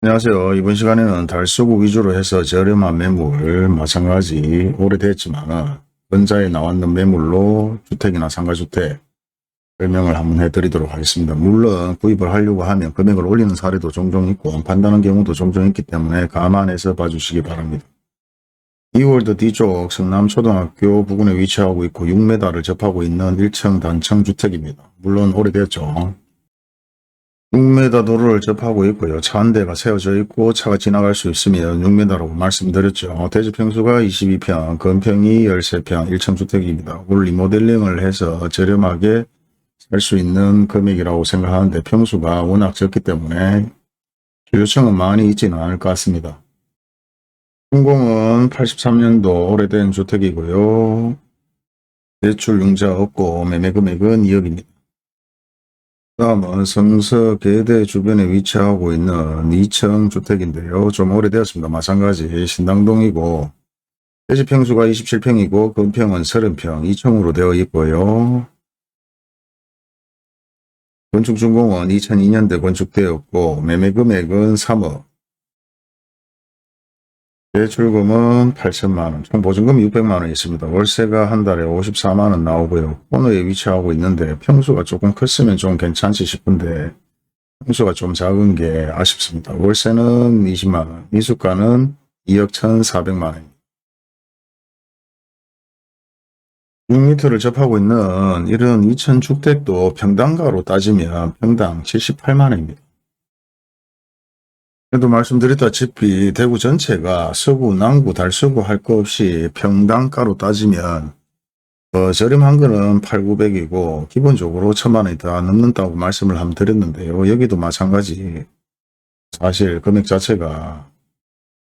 안녕하세요. 이번 시간에는 달서구 위주로 해서 저렴한 매물, 마찬가지 오래됐지만 근자에 나왔는 매물로 주택이나 상가주택 설명을 한번 해드리도록 하겠습니다. 물론 구입을 하려고 하면 금액을 올리는 사례도 종종 있고 판단하는 경우도 종종 있기 때문에 감안해서 봐주시기 바랍니다. 2월드 뒤쪽 성남초등학교 부근에 위치하고 있고 6m를 접하고 있는 1층 단층 주택입니다. 물론 오래됐죠. 6m 도로를 접하고 있고요. 차 한 대가 세워져 있고 차가 지나갈 수 있으면 6m라고 말씀드렸죠. 대지 평수가 22평, 건평이 13평, 1층 주택입니다. 올 리모델링을 해서 저렴하게 살 수 있는 금액이라고 생각하는데 평수가 워낙 적기 때문에 요청은 많이 있지는 않을 것 같습니다. 준공은 83년도 오래된 주택이고요. 대출 융자 없고 매매 금액은 2억입니다. 다음은 성서계대 주변에 위치하고 있는 2층 주택인데요. 좀 오래되었습니다. 마찬가지 신당동이고 대지 평수가 27평이고 건평은 30평 2층으로 되어 있고요. 건축 준공은 2002년대 건축되었고 매매 금액은 3억. 대출금은 8천만원, 총 보증금이 600만원 있습니다. 월세가 한 달에 54만원 나오고요. 코너에 위치하고 있는데 평수가 조금 컸으면 좀 괜찮지 싶은데 평수가 좀 작은 게 아쉽습니다. 월세는 20만원, 미수가는 2억 1,400만원입니다. 6m를 접하고 있는 이런 2층 주택도 평당가로 따지면 평당 78만원입니다. 그래도 말씀드렸다시피 대구 전체가 서구, 남구, 달서구 할 것 없이 평당가로 따지면 저렴한 거는 8, 900이고 기본적으로 1,000만원이 다 넘는다고 말씀을 한번 드렸는데요. 여기도 마찬가지 사실 금액 자체가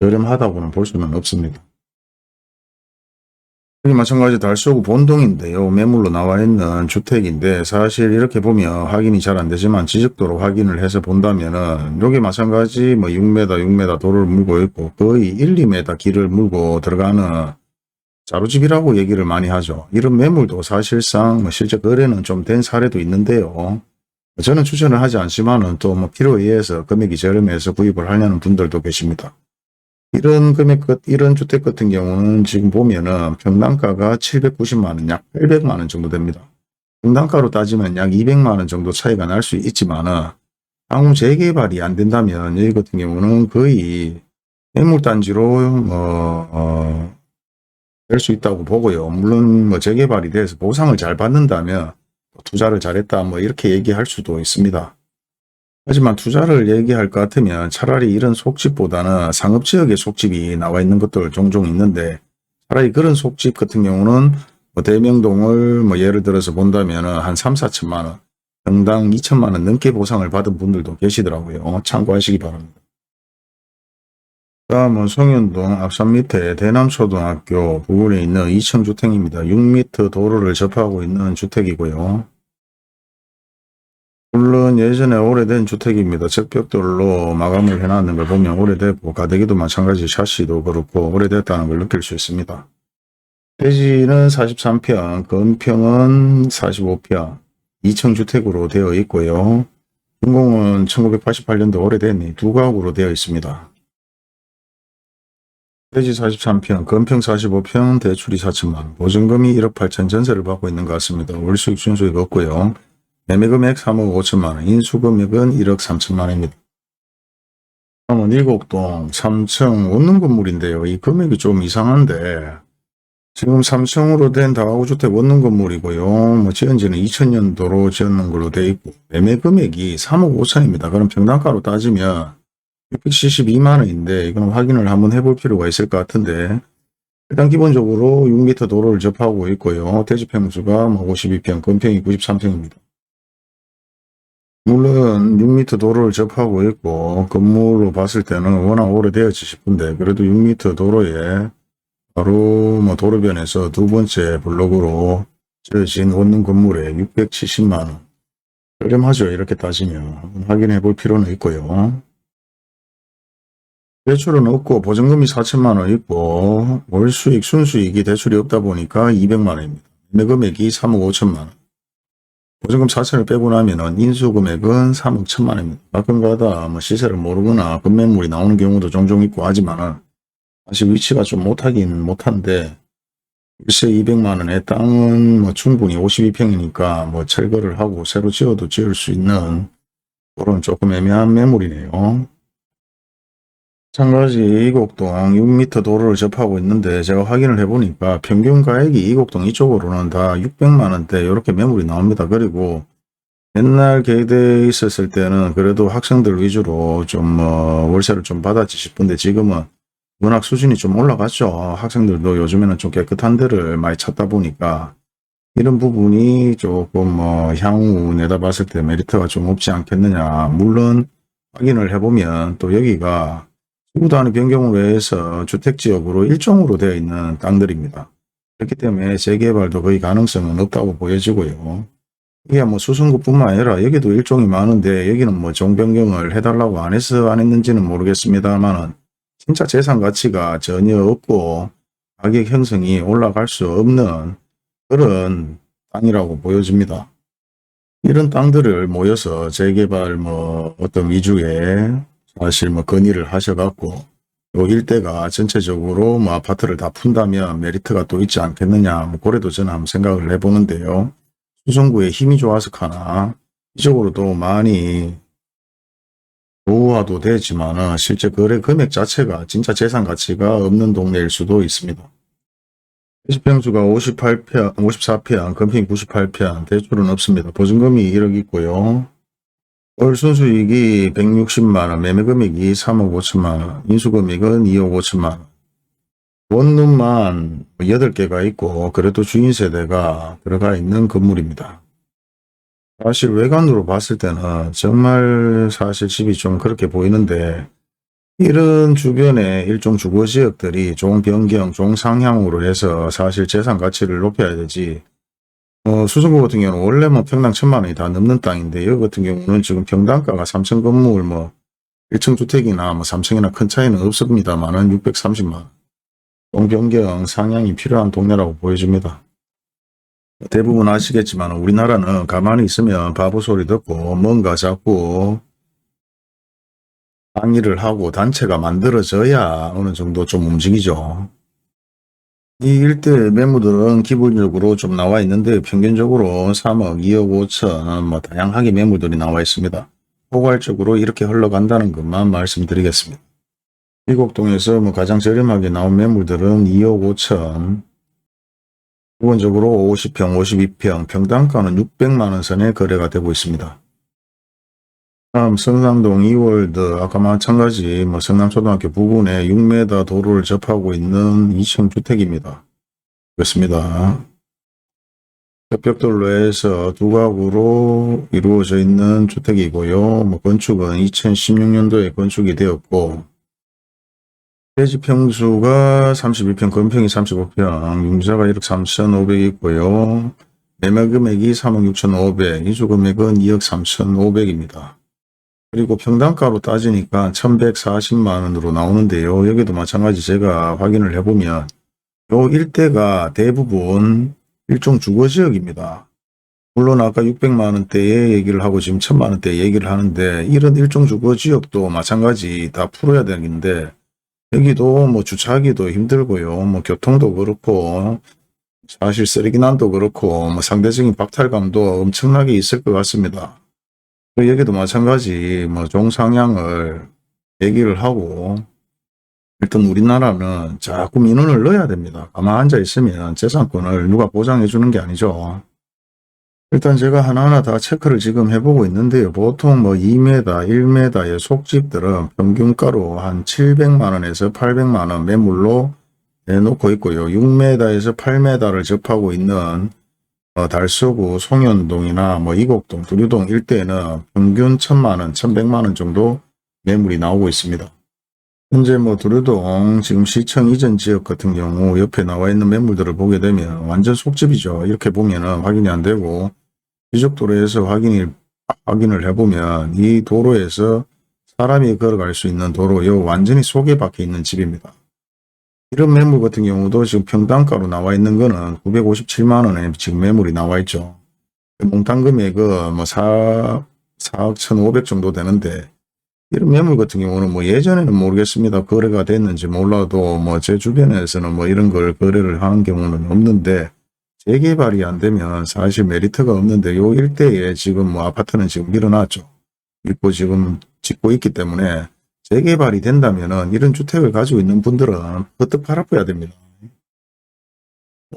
저렴하다고는 볼 수는 없습니다. 여기 마찬가지 달서구 본동인데요. 매물로 나와 있는 주택인데 사실 이렇게 보면 확인이 잘 안되지만 지적도로 확인을 해서 본다면은 여기 마찬가지 6m 도로를 물고 있고 거의 1, 2m 길을 물고 들어가는 자루집이라고 얘기를 많이 하죠. 이런 매물도 사실상 실제 거래는 좀 된 사례도 있는데요. 저는 추천을 하지 않지만은 또 필요에 의해서 금액이 저렴해서 구입을 하려는 분들도 계십니다. 이런 금액, 이런 주택 같은 경우는 지금 보면은 평당가가 790만원, 약 800만원 정도 됩니다. 평당가로 따지면 약 200만원 정도 차이가 날 수 있지만은, 향후 재개발이 안 된다면, 여기 같은 경우는 거의 매물단지로, 될 수 있다고 보고요. 물론, 재개발이 돼서 보상을 잘 받는다면, 투자를 잘했다, 이렇게 얘기할 수도 있습니다. 하지만 투자를 얘기할 것 같으면 차라리 이런 속집보다는 상업지역의 속집이 나와 있는 것들 종종 있는데 차라리 그런 속집 같은 경우는 대명동을 예를 들어서 본다면 한 3, 4천만원, 평당 2천만원 넘게 보상을 받은 분들도 계시더라고요. 참고하시기 바랍니다. 다음은 송현동 앞산 밑에 대남초등학교 부근에 있는 2층 주택입니다. 6m 도로를 접하고 있는 주택이고요. 물론 예전에 오래된 주택입니다. 적벽돌로 마감을 해놨는 걸 보면 오래됐고 가대기도 마찬가지 샤시도 그렇고 오래됐다는 걸 느낄 수 있습니다. 대지는 43평, 건평은 45평, 2층 주택으로 되어 있고요. 준공은 1988년도 오래됐니 두 가구로 되어 있습니다. 대지 43평, 건평 45평, 대출이 4천만원, 보증금이 1억 8천 전세를 받고 있는 것 같습니다. 월수익 순수익 없고요. 매매금액 3억 5천만원, 인수금액은 1억 3천만원입니다. 다음은 일곡동 3층 원룸 건물인데요. 이 금액이 좀 이상한데 지금 3층으로 된 다가구주택 원룸 건물이고요. 지은 지는 2000년도로 지었는 걸로 되어 있고 매매금액이 3억 5천입니다. 그럼 평당가로 따지면 672만원인데 이건 확인을 한번 해볼 필요가 있을 것 같은데 일단 기본적으로 6m 도로를 접하고 있고요. 대지 평수가 52평, 건평이 93평입니다. 물론 6m 도로를 접하고 있고 건물로 봤을 때는 워낙 오래되었지 싶은데 그래도 6m 도로에 바로 도로변에서 두 번째 블록으로 지어진 원룸 건물에 670만원 저렴하죠. 이렇게 따지면 확인해 볼 필요는 있고요. 대출은 없고 보증금이 4천만원 있고 월수익 순수익이 대출이 없다 보니까 200만원입니다. 매매금액이 3억 5천만원. 보증금 4천을 빼고 나면은 인수금액은 3억 1천만 원입니다. 가끔가다 뭐 시세를 모르거나 급매물이 나오는 경우도 종종 있고 하지만은 사실 위치가 좀 못하긴 못한데 일세 200만 원의 땅은 뭐 충분히 52평이니까 뭐 철거를 하고 새로 지어도 지을 수 있는 그런 조금 애매한 매물이네요. 마찬가지 이곡동 6m 도로를 접하고 있는데 제가 확인을 해보니까 평균 가액이 이곡동 이쪽으로는 다 600만 원대 이렇게 매물이 나옵니다. 그리고 옛날 계획돼 있었을 때는 그래도 학생들 위주로 좀 월세를 좀 받았지 싶은데 지금은 워낙 수준이 좀 올라갔죠. 학생들도 요즘에는 좀 깨끗한 데를 많이 찾다 보니까 이런 부분이 조금 향후 내다봤을 때 메리트가 좀 없지 않겠느냐. 물론 확인을 해보면 또 여기가 구단위 변경으로 해서 주택지역으로 일종으로 되어 있는 땅들입니다. 그렇기 때문에 재개발도 거의 가능성은 없다고 보여지고요. 이게 뭐 수성구뿐만 아니라 여기도 일종이 많은데 여기는 뭐 종변경을 해달라고 안 해서 안 했는지는 모르겠습니다만은 진짜 재산 가치가 전혀 없고 가격 형성이 올라갈 수 없는 그런 땅이라고 보여집니다. 이런 땅들을 모여서 재개발 어떤 위주의 사실 건의를 하셔갖고 요 일대가 전체적으로 아파트를 다 푼다면 메리트가 또 있지 않겠느냐. 그래도 저는 한번 생각을 해보는데요. 수성구에 힘이 좋아서 가나 이쪽으로도 많이 노후화도 되지만 실제 거래 금액 자체가 진짜 재산 가치가 없는 동네일 수도 있습니다. 대지평수가 58평, 54평, 건평이 98평, 대출은 없습니다. 보증금이 1억 있고요. 월 순수익이 160만 원, 매매금액이 3억 5천만 원, 인수금액은 2억 5천만 원. 원룸만 8개가 있고 그래도 주인 세대가 들어가 있는 건물입니다. 사실 외관으로 봤을 때는 정말 사실 집이 좀 그렇게 보이는데 이런 주변에 일종 주거지역들이 종변경, 종상향으로 해서 사실 재산 가치를 높여야 되지. 수성구 같은 경우는 원래 평당 1,000만 원이 다 넘는 땅인데 여기 같은 경우는 지금 평당가가 3층 건물 1층 주택이나 3층이나 큰 차이는 없습니다만은 630만 원. 종변경 상향이 필요한 동네라고 보여집니다. 대부분 아시겠지만 우리나라는 가만히 있으면 바보 소리 듣고 뭔가 자꾸 항의를 하고 단체가 만들어져야 어느 정도 좀 움직이죠. 이 일대 매물들은 기본적으로 좀 나와 있는데 평균적으로 3억, 2억 5천 다양하게 매물들이 나와 있습니다. 포괄적으로 이렇게 흘러간다는 것만 말씀드리겠습니다. 이곡동에서 가장 저렴하게 나온 매물들은 2억 5천, 기본적으로 50평, 52평, 평당가는 600만 원 선에 거래가 되고 있습니다. 다음 성남동 이월드 아까 마찬가지 성남초등학교 부근에 6m 도로를 접하고 있는 2층 주택입니다. 그렇습니다. 협벽돌로에서 두 가구로 이루어져 있는 주택이고요. 건축은 2016년도에 건축이 되었고 대지평수가 32평, 건평이 35평, 융자가 1억 3,500 있고요. 매매금액이 3억 6,500, 인수금액은 2억 3,500입니다. 그리고 평당가로 따지니까 1,140만 원으로 나오는데요. 여기도 마찬가지 제가 확인을 해보면 요 일대가 대부분 일종 주거지역입니다. 물론 아까 600만 원대에 얘기를 하고 지금 1,000만 원대 얘기를 하는데 이런 일종 주거지역도 마찬가지 다 풀어야 되는데 여기도 주차하기도 힘들고요. 교통도 그렇고 사실 쓰레기난도 그렇고 상대적인 박탈감도 엄청나게 있을 것 같습니다. 여기도 마찬가지 종상향을 얘기를 하고 일단 우리나라는 자꾸 민원을 넣어야 됩니다. 가만 앉아 있으면 재산권을 누가 보장해 주는 게 아니죠. 일단 제가 하나하나 다 체크를 지금 해보고 있는데요. 보통 2m, 1m의 속집들은 평균가로 한 700만 원에서 800만 원 매물로 내놓고 있고요. 6m에서 8m를 접하고 있는 달서구, 송현동이나 이곡동, 두류동 일대에는 평균 1,000만 원, 1,100만 원 정도 매물이 나오고 있습니다. 현재 두류동 지금 시청 이전 지역 같은 경우 옆에 나와 있는 매물들을 보게 되면 완전 속집이죠. 이렇게 보면은 확인이 안 되고 지적도로에서 확인을 해보면 이 도로에서 사람이 걸어갈 수 있는 도로요. 완전히 속에 박혀 있는 집입니다. 이런 매물 같은 경우도 지금 평당가로 나와 있는 거는 957만 원에 지금 매물이 나와 있죠. 몽탄 금액은 뭐 4억 1,500 정도 되는데, 이런 매물 같은 경우는 뭐 예전에는 모르겠습니다. 거래가 됐는지 몰라도 뭐 제 주변에서는 뭐 이런 걸 거래를 하는 경우는 없는데, 재개발이 안 되면 사실 메리트가 없는데, 요 일대에 지금 뭐 아파트는 지금 밀어놨죠. 있고 지금 짓고 있기 때문에 재개발이 된다면은 이런 주택을 가지고 있는 분들은 버뜩 팔아봐야 됩니다.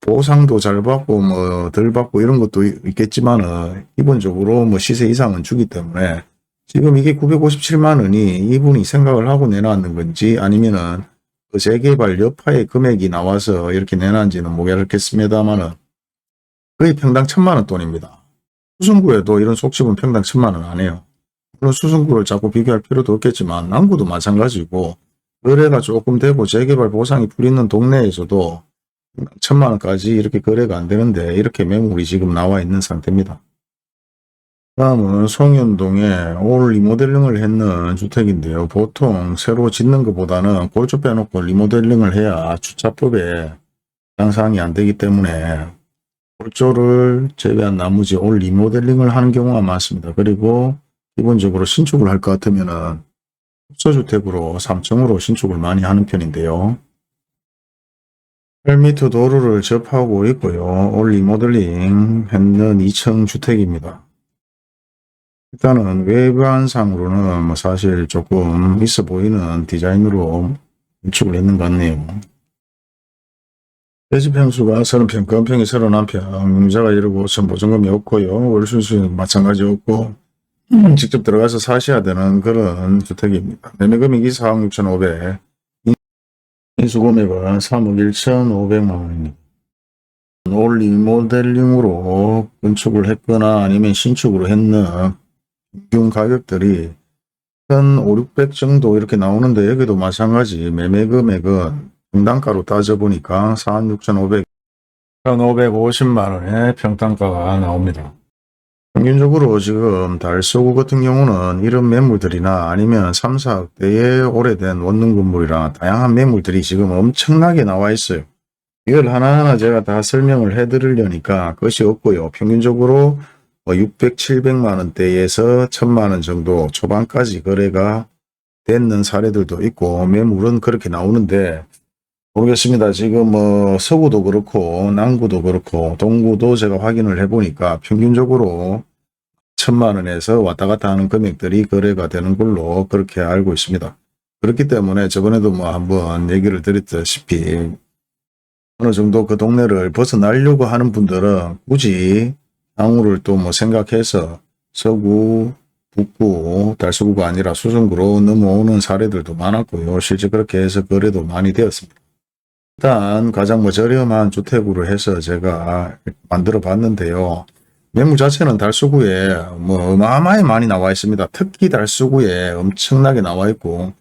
보상도 잘 받고 뭐 덜 받고 이런 것도 있겠지만은 기본적으로 뭐 시세 이상은 주기 때문에, 지금 이게 957만 원이 이분이 생각을 하고 내놨는 건지 아니면은 그 재개발 여파의 금액이 나와서 이렇게 내놨는지는 모르겠습니다만은 거의 평당 1,000만 원 돈입니다. 수성구에도 이런 속집은 평당 1,000만 원 안 해요. 물론 수성구를 자꾸 비교할 필요도 없겠지만 남구도 마찬가지고, 거래가 조금 되고 재개발 보상이 풀리는 동네에서도 1,000만 원까지 이렇게 거래가 안 되는데, 이렇게 매물이 지금 나와 있는 상태입니다. 다음은 송현동에 올 리모델링을 했는 주택인데요. 보통 새로 짓는 것보다는 골조 빼놓고 리모델링을 해야 주차법에 해당사항이 안 되기 때문에 골조를 제외한 나머지 올 리모델링을 하는 경우가 많습니다. 그리고 기본적으로 신축을 할 것 같으면은 국소주택으로 3층으로 신축을 많이 하는 편인데요. 8m 도로를 접하고 있고요. 올 리모델링 했는 2층 주택입니다. 일단은 외관상으로는 뭐 사실 조금 있어 보이는 디자인으로 건축을 했는 것 같네요. 대지 평수가 30평, 건평이 31평, 용자가 이러고 보증금이 없고요. 월순수는 마찬가지 없고 직접 들어가서 사셔야 되는 그런 주택입니다. 매매금액이 4억 6,500, 인수금액은 3억 1,500만 원입니다. 올 리모델링으로 건축을 했거나 아니면 신축으로 했는 평균 가격들이 한 5, 600 정도 이렇게 나오는데, 여기도 마찬가지 매매 금액은 평당가로 따져보니까 4억 6,500, 1,550만 원의 평당가가 나옵니다. 평균적으로 지금 달서구 같은 경우는 이런 매물들이나 아니면 3, 4억대의 오래된 원룸 건물이나 다양한 매물들이 지금 엄청나게 나와 있어요. 이걸 하나하나 제가 다 설명을 해드리려니까 그것이 없고요. 평균적으로 600, 700만 원대에서 1,000만 원 정도 초반까지 거래가 됐는 사례들도 있고, 매물은 그렇게 나오는데 모르겠습니다. 지금 뭐 서구도 그렇고 남구도 그렇고 동구도 제가 확인을 해보니까 평균적으로 1,000만 원에서 왔다 갔다 하는 금액들이 거래가 되는 걸로 그렇게 알고 있습니다. 그렇기 때문에 저번에도 뭐 한번 얘기를 드렸다시피 어느 정도 그 동네를 벗어나려고 하는 분들은 굳이 향후를 또 뭐 생각해서 서구, 북구, 달서구가 아니라 수성구로 넘어오는 사례들도 많았고요. 실제 그렇게 해서 거래도 많이 되었습니다. 일단 가장 뭐 저렴한 주택으로 해서 제가 만들어 봤는데요. 매물 자체는 달서구에 뭐 어마어마하게 많이 나와 있습니다. 특히 달서구에 엄청나게 나와 있고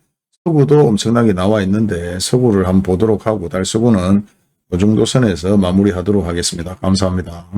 서구도 엄청나게 나와 있는데, 서구를 한번 보도록 하고 달서구는 이 정도 선에서 마무리하도록 하겠습니다. 감사합니다.